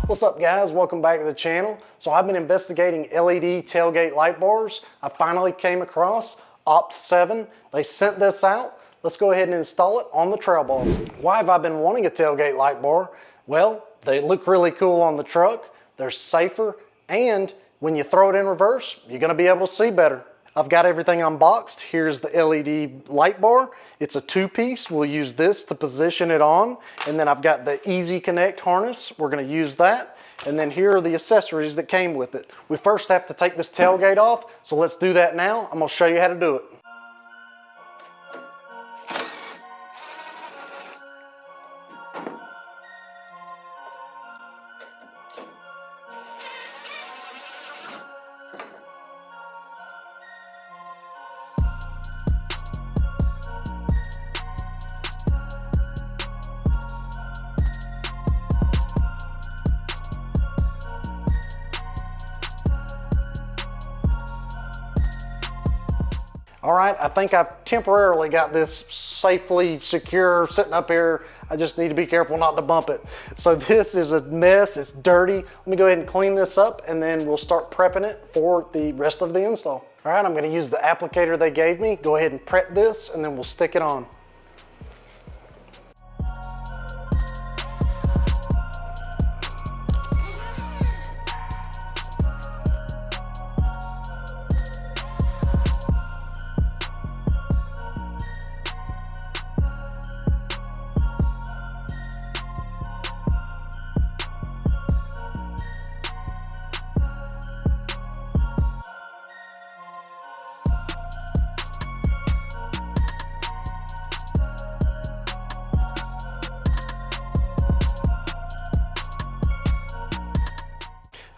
What's up guys, welcome back to the channel. So I've been investigating LED tailgate light bars. I finally came across OPT7. They sent this out. Let's go ahead and install it on the trail balls. Why have I been wanting a tailgate light bar? Well, they look really cool on the truck, they're safer, and when you throw it in reverse, you're gonna be able to see better. I've got everything unboxed. Here's the LED light bar. It's a two-piece. We'll use this to position it on. And then I've got the Easy Connect harness. We're gonna use that. And then here are the accessories that came with it. We first have to take this tailgate off, so let's do that now. I'm gonna show you how to do it. All right, I think I've temporarily got this safely secure sitting up here. I just need to be careful not to bump it. So this is a mess, it's dirty. Let me go ahead and clean this up and then we'll start prepping it for the rest of the install. All right, I'm gonna use the applicator they gave me. Go ahead and prep this and then we'll stick it on.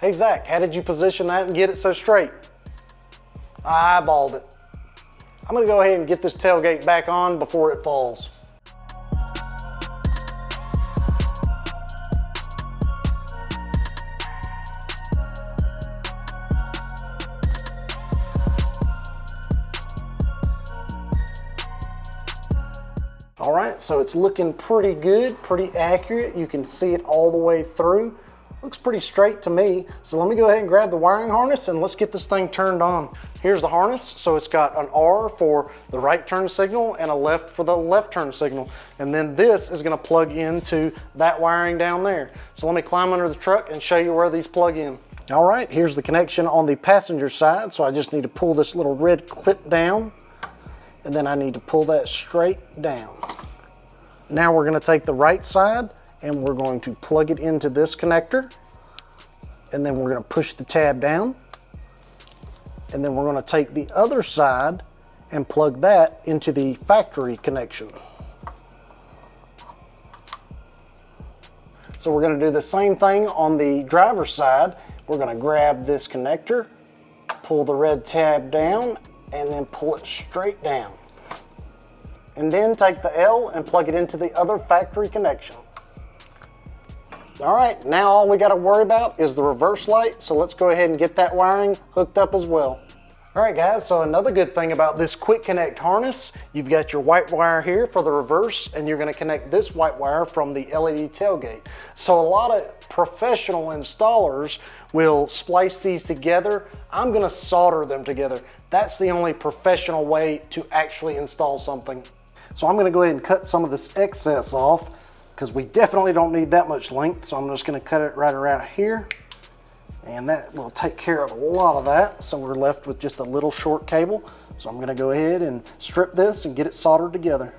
Hey Zach, how did you position that and get it so straight? I eyeballed it. I'm gonna go ahead and get this tailgate back on before it falls. All right, so it's looking pretty good, pretty accurate. You can see it all the way through. Looks pretty straight to me. So let me go ahead and grab the wiring harness and let's get this thing turned on. Here's the harness. So it's got an R for the right turn signal and a left for the left turn signal. And then this is gonna plug into that wiring down there. So let me climb under the truck and show you where these plug in. All right, here's the connection on the passenger side. So I just need to pull this little red clip down and then I need to pull that straight down. Now we're gonna take the right side and we're going to plug it into this connector. And then we're gonna push the tab down. And then we're gonna take the other side and plug that into the factory connection. So we're gonna do the same thing on the driver's side. We're gonna grab this connector, pull the red tab down, and then pull it straight down. And then take the L and plug it into the other factory connection. All right, now all we gotta worry about is the reverse light, so let's go ahead and get that wiring hooked up as well. All right guys, so another good thing about this quick connect harness, you've got your white wire here for the reverse, and you're gonna connect this white wire from the LED tailgate. So a lot of professional installers will splice these together. I'm gonna solder them together. That's the only professional way to actually install something. So I'm gonna go ahead and cut some of this excess off, because we definitely don't need that much length. So I'm just gonna cut it right around here. And that will take care of a lot of that. So we're left with just a little short cable. So I'm gonna go ahead and strip this and get it soldered together.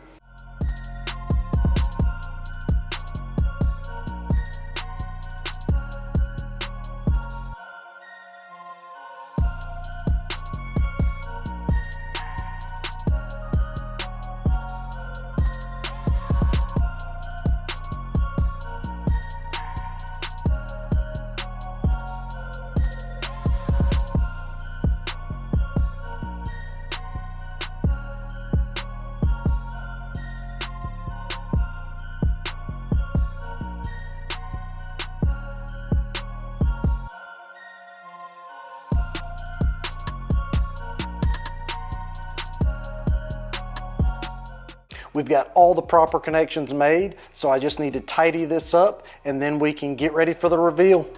We've got all the proper connections made, so I just need to tidy this up and then we can get ready for the reveal.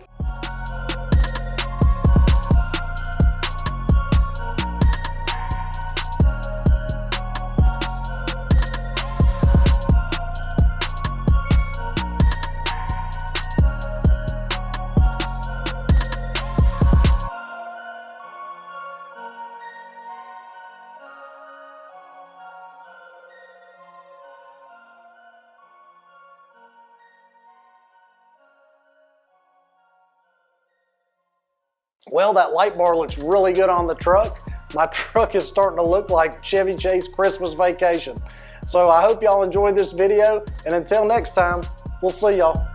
Well, that light bar looks really good on the truck. My truck is starting to look like Chevy Chase Christmas Vacation. So I hope y'all enjoyed this video, and until next time, we'll see y'all.